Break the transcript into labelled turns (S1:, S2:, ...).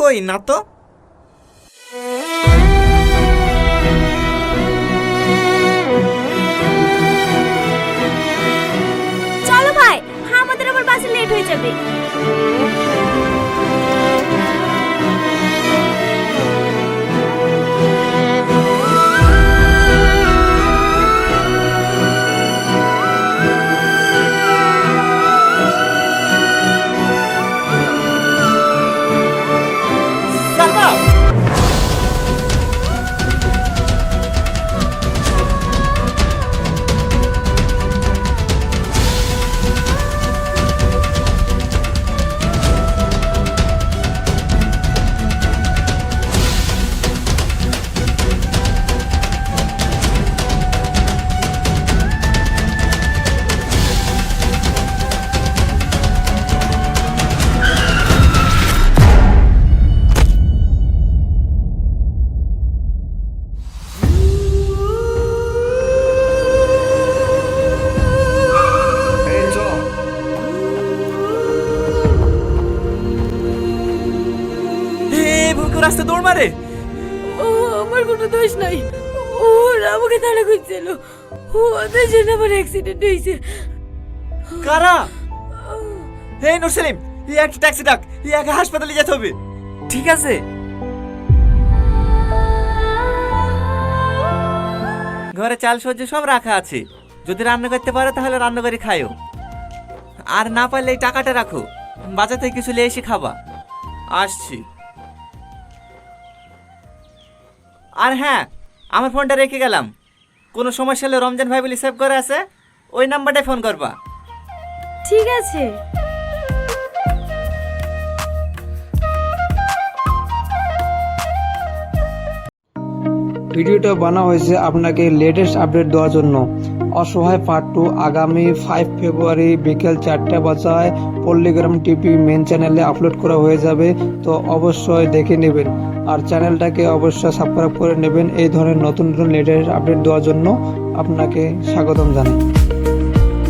S1: কই না তো।
S2: চলো ভাই, আমাদের আবার বাসে লেট হয়ে যাবে।
S1: সালমা, রাস্তা দৌড় মারে।
S2: ও আমার কোনো দোষ নাই, ওরা আমাকে তাড়া করছিল, ওদের জন্য আমার অ্যাক্সিডেন্ট হয়েছে।
S1: কারা? হে নূর সেলিম, একটা ট্যাক্সি ডাক, একে হাসপাতালে যেতে হবে। ঠিক আছে। ঘরে চাল সবজি সব রাখা আছে, যদি রান্না করতে পারো তাহলে রান্না করে খাইও, আর না পারলে এই টাকাটা রাখো, বাজার থেকে কিছু নিয়ে এসে খাবা। আসছি। আর হ্যাঁ, আমার ফোনটা রেখে গেলাম, কোনো সমস্যা হলে রমজান ভাই বলে সেভ করে আছে, ওই নাম্বারটায় ফোন করবা।
S2: ঠিক আছে।
S3: ভিডিওটা বানা হয়েছে আপনাকে লেটেস্ট আপডেট দেওয়ার জন্য। অসহায় পার্ট 2 আগামী 5 ফেব্রুয়ারি বিকেল 4টা বাজায় পল্লীগ্রাম টিভি মেন চ্যানেলে আপলোড করা হয়ে যাবে, তো অবশ্যই দেখে নেবেন আর চ্যানেলটাকে অবশ্যই সাবস্ক্রাইব করে নেবেন। এই ধরনের নতুন নতুন লেটেস্ট আপডেট দেওয়ার জন্য আপনাকে স্বাগতম জানাই।